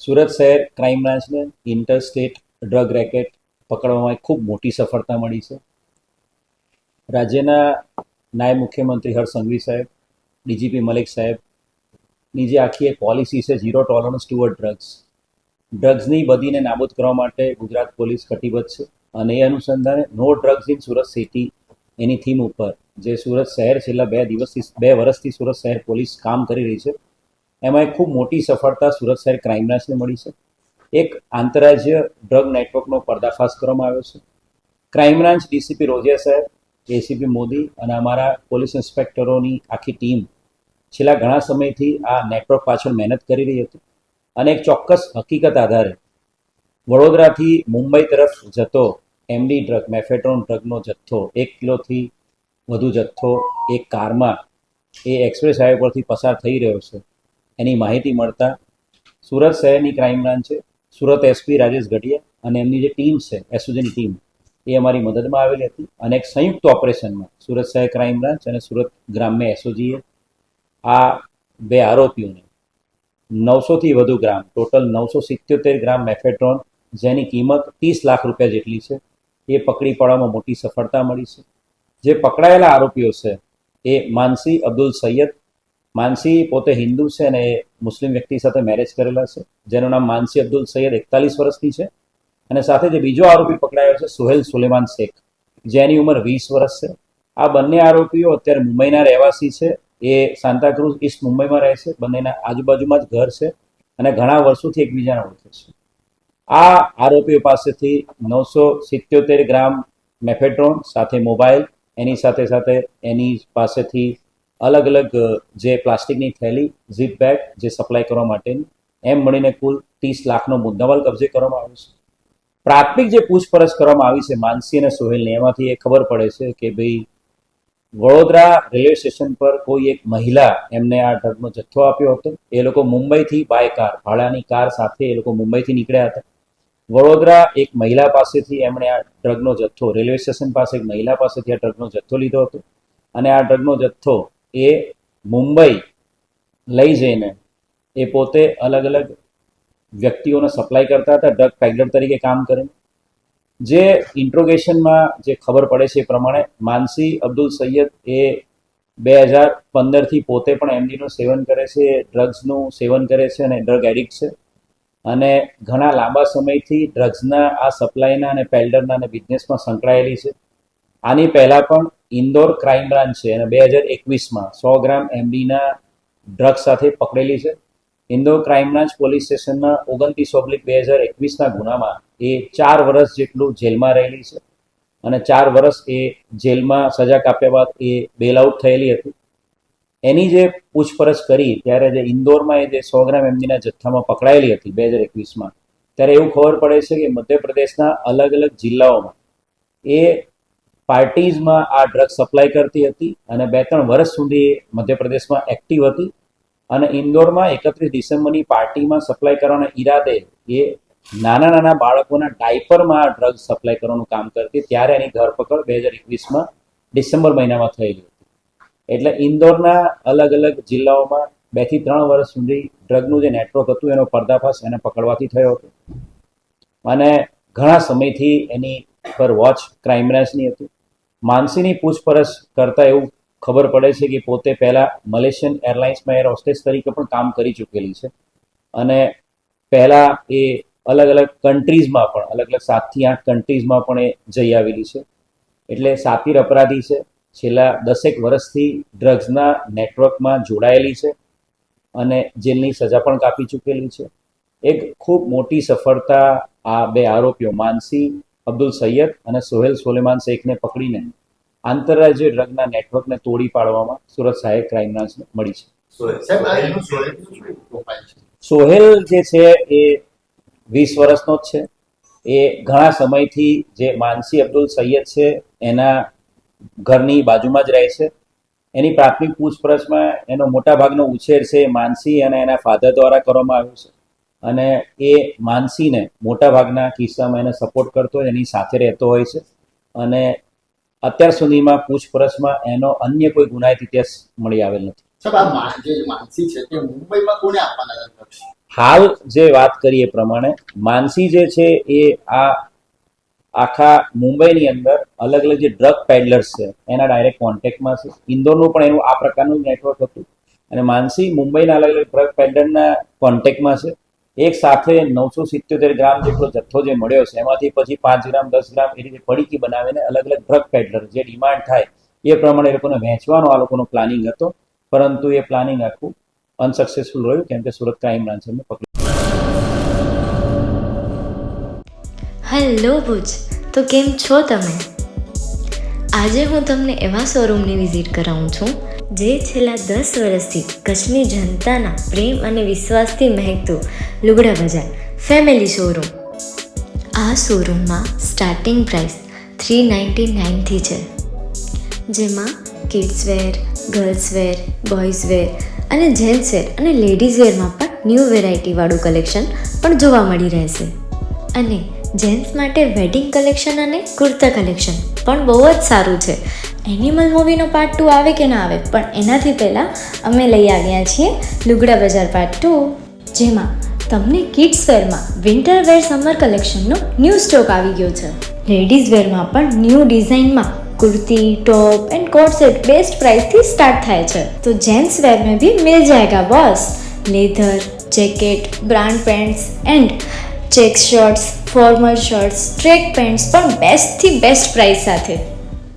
સુરત શહેર crime બ્રાન્ચને interstate drug racket પકડવામાં એક ખૂબ મોટી સફળતા મળી છે. રાજ્યના નાયબ મુખ્યમંત્રી હર્ષ સંઘવી સાહેબ, ડીજીપી મલિક સાહેબની જે આખી એક પોલિસી છે ઝીરો ટોલરન્સ ટુવર્ડ ડ્રગ્સની બદીને નાબૂદ કરવા માટે ગુજરાત પોલીસ કટિબદ્ધ છે. અને એ અનુસંધાને no drugs in Surat city એની થીમ ઉપર જે સુરત શહેર છેલ્લા 2 વર્ષથી સુરત શહેર પોલીસ કામ કરી રહી છે, એમાં એક ખૂબ મોટી સફળતા સુરત શહેર ક્રાઇમ બ્રાન્ચને મળી છે. એક આંતરરાજ્ય ડ્રગ નેટવર્કનો પર્દાફાશ કરવામાં આવ્યો છે. ક્રાઇમ બ્રાન્ચ ડીસીપી રોજિયા સાહેબ, એસીપી મોદી અને અમારા પોલીસ ઇન્સ્પેક્ટરોની આખી ટીમ છેલ્લા ઘણા સમયથી આ નેટવર્ક પાછળ મહેનત કરી રહી હતી. અને એક ચોક્કસ હકીકત આધારે વડોદરાથી મુંબઈ તરફ જતો એમડી ડ્રગ, મેફેડ્રોન ડ્રગનો જથ્થો 1 કિલોથી વધુ જથ્થો એક કારમાં એ એક્સપ્રેસ હાઈવે પરથી પસાર થઈ રહ્યો છે, એની માહિતી મળતા સુરત શહેરની ક્રાઇમ બ્રાન્ચે સુરત એસપી રાજેશ ગઢિયા અને એમની જે ટીમ છે એસઓજીની ટીમ એ અમારી મદદમાં આવેલી હતી. અને એક સંયુક્ત ઓપરેશનમાં સુરત શહેર ક્રાઇમ બ્રાન્ચ અને સુરત ગ્રામ્ય એસઓજીએ આ 2 આરોપીઓને 900થી વધુ ગ્રામ, ટોટલ 977 ગ્રામ મેફેડ્રોન, જેની કિંમત 30 લાખ રૂપિયા જેટલી છે, એ પકડી પાડવામાં મોટી સફળતા મળી છે. જે પકડાયેલા આરોપીઓ છે એ માનસી અબ્દુલ સૈયદ. માનસી પોતે હિન્દુ છે અને એ મુસ્લિમ વ્યક્તિ સાથે મેરેજ કરેલા છે, જેનું નામ માનસી અબ્દુલ સૈયદ 41 વર્ષની છે. અને સાથે જે બીજો આરોપી પકડાયો છે સોહેલ સુલેમાન શેખ, જેની ઉંમર 20 વર્ષ છે. આ બંને આરોપીઓ અત્યારે મુંબઈના રહેવાસી છે. એ સાંતાક્રુઝ ઈસ્ટ મુંબઈમાં રહે છે. બંનેના આજુબાજુમાં જ ઘર છે અને ઘણા વર્ષોથી એકબીજાને ઓળખે છે. આ આરોપીઓ પાસેથી 977 ગ્રામ મેફેડ્રોન સાથે મોબાઈલ, એની સાથે સાથે એની પાસેથી અલગ અલગ જે પ્લાસ્ટિકની થેલી, ઝીપ બેગ જે સપ્લાય કરવા માટેની, એમ મળીને કુલ 30 લાખનો મુદ્દામાલ કબજે કરવામાં આવ્યો છે. પ્રાથમિક જે પૂછપરછ કરવામાં આવી છે માનસી અને સોહેલની, એમાંથી એ ખબર પડે છે કે ભાઈ વડોદરા રેલવે સ્ટેશન પર કોઈ એક મહિલા એમને આ ડ્રગનો જથ્થો આપ્યો હતો. એ લોકો મુંબઈથી બાય કાર, ભાડાની કાર સાથે એ લોકો મુંબઈથી નીકળ્યા હતા. વડોદરા એક મહિલા પાસેથી એમણે આ ડ્રગનો જથ્થો, રેલવે સ્ટેશન પાસે એક મહિલા પાસેથી આ ડ્રગનો જથ્થો લીધો હતો. અને આ ડ્રગનો જથ્થો એ મુંબઈ લઈ જઈને એ પોતે અલગ અલગ વ્યક્તિઓને સપ્લાય કરતા હતા, ડ્રગ પેડલર તરીકે કામ કરે. જે ઇન્ટ્રોગેશનમાં જે ખબર પડે છે એ પ્રમાણે માનસી અબ્દુલ સૈયદ એ 2015થી પોતે પણ એમડીનું સેવન કરે છે, ડ્રગ્સનું સેવન કરે છે અને ડ્રગ એડિક્ટ છે. અને ઘણા લાંબા સમયથી ડ્રગ્સના આ સપ્લાયના અને પેલ્ડરના અને બિઝનેસમાં સંકળાયેલી છે. આની પહેલાં પણ ઇન્દોર ક્રાઇમ બ્રાન્ચ છે અને 2021માં 100 ગ્રામ એમડીના ડ્રગ્સ સાથે પકડેલી છે. ઇન્દોર ક્રાઇમ બ્રાન્ચ પોલીસ સ્ટેશનના 29/2021ના ગુનામાં એ 4 વર્ષ જેટલું જેલમાં રહેલી છે. અને 4 વર્ષ એ જેલમાં સજા કાપ્યા બાદ એ બેલ આઉટ થયેલી હતી. એની જે પૂછપરછ કરી ત્યારે જે ઇન્દોરમાં એ જે 100 ગ્રામ એમડીના જથ્થામાં પકડાયેલી હતી 2021માં, ત્યારે એવું ખબર પડે છે કે મધ્યપ્રદેશના અલગ અલગ જિલ્લાઓમાં એ પાર્ટીઝમાં આ ડ્રગ સપ્લાય કરતી હતી અને 2-3 વર્ષ સુધી મધ્યપ્રદેશમાં એક્ટિવ હતી. અને ઇન્દોરમાં 31 ડિસેમ્બરની પાર્ટીમાં સપ્લાય કરવાના ઈરાદે એ નાના બાળકોના ડાયપરમાં આ ડ્રગ સપ્લાય કરવાનું કામ કરતી. ત્યારે એની ધરપકડ 2021માં ડિસેમ્બર મહિનામાં થયેલી હતી. એટલે ઇન્દોરના અલગ અલગ જિલ્લાઓમાં 2 થી 3 વર્ષ સુધી ડ્રગનું જે નેટવર્ક હતું એનો પર્દાફાશ એને પકડવાથી થયો હતો. અને ઘણા સમયથી એની પર વોચ ક્રાઇમ બ્રાન્ચની હતી. માનસીની પૂછપરછ કરતાં એવું ખબર પડે છે કે પોતે પહેલાં મલેશિયન એરલાઇન્સમાં એર હોસ્ટેસ તરીકે પણ કામ કરી ચૂકેલી છે. અને પહેલાં એ અલગ અલગ કન્ટ્રીઝમાં પણ, અલગ અલગ 7 થી 8 કન્ટ્રીઝમાં પણ એ જઈ આવેલી છે. એટલે સાતીર અપરાધી છે. છેલ્લા 10 વર્ષથી ડ્રગ્સના નેટવર્કમાં જોડાયેલી છે અને જેલની સજા પણ કાપી ચૂકેલી છે. એક ખૂબ મોટી સફળતા આ 2 આરોપીઓ માનસી અબ્દુલ સૈયદ અને સોહેલ સુલેમાન શેખને પકડીને આંતરરાજ્ય ડ્રગના નેટવર્કને તોડી પાડવામાં સુરત શહેર ક્રાઇમ બ્રાન્ચને મળી છે. સોહેલ જે છે એ 20 વર્ષનો જ છે. એ ઘણા સમયથી જે માનસી અબ્દુલ સૈયદ છે એના ઘરની બાજુમાં જ રહે છે. એની પ્રાથમિક પૂછપરછમાં એનો મોટાભાગનો ઉછેર છે માનસી અને એના ફાધર દ્વારા કરવામાં આવ્યો છે. અને એ માનસીને મોટાભાગના કિસ્સામાં એને સપોર્ટ કરતો હોય, એની સાથે રહેતો હોય છે. અને અત્યાર સુધીમાં પૂછપરછમાં એનો અન્ય કોઈ ગુનાહિત ઇતિહાસ મળી આવેલ નથી. સાહેબ, આ જે માનસી છે તે મુંબઈમાં કોને આપવાના હતા? હાલ જે વાત કરીએ એ પ્રમાણે માનસી જે છે એ આખા મુંબઈની અંદર અલગ અલગ જે ડ્રગ પેડલર્સ છે એના ડાયરેક્ટ કોન્ટેક્ટમાં છે. ઇન્દોરનું પણ એનું આ પ્રકારનું નેટવર્ક હતું અને માનસી મુંબઈના અલગ અલગ ડ્રગ પેડલરના કોન્ટેક્ટમાં છે. એક સાથે 977 ગ્રામ જેટલો જથ્થો જે મળ્યો છે એમાંથી પછી 5 ગ્રામ 10 ગ્રામ એ રીતે પડીકી બનાવીને અલગ અલગ ડ્રગ પેડલર જે ડિમાન્ડ થાય એ પ્રમાણે એ લોકોને વહેંચવાનો આ લોકોનો પ્લાનિંગ હતો, પરંતુ એ પ્લાનિંગ આખું અનસક્સેસફુલ રહ્યું કેમ કે સુરત ક્રાઇમ બ્રાન્ચે એમને પકડી. હેલો ભુજ, તો કેમ છો તમે? આજે હું તમને એવા શોરૂમની વિઝિટ કરાવું છું જે છેલ્લા 10 વર્ષથી કચ્છની જનતાના પ્રેમ અને વિશ્વાસથી મહેકતું લુગડા બજાર ફેમિલી શોરૂમ. આ શોરૂમમાં સ્ટાર્ટિંગ પ્રાઇસ 399થી છે, જેમાં kids wear, girls wear, boys wear અને જેન્ટ્સ વેર અને લેડીઝ વેરમાં પણ ન્યૂ વેરાયટીવાળું કલેક્શન પણ જોવા મળી રહેશે. અને જેન્ટ્સ માટે વેડિંગ કલેક્શન અને કુર્તા કલેક્શન પણ બહુ જ સારું છે. એનિમલ મૂવીનો પાર્ટ 2 આવે કે ના આવે, પણ એનાથી પહેલાં અમે લઈ આવ્યા છીએ લુગડા બજાર પાર્ટ 2, જેમાં તમને કિડ્સ વેરમાં વિન્ટર વેર સમર કલેક્શનનો ન્યૂ સ્ટોક આવી ગયો છે. લેડીઝ વેરમાં પણ ન્યૂ ડિઝાઇનમાં kurti, top and coat set best price थी स्टार्ट थाय छे. तो जेंट्स वेर में भी मिल जाएगा boss. Leather, jacket, brand pants and check shirts, formal shirts, track pants पर बेस्ट थी बेस्ट प्राइस साथे.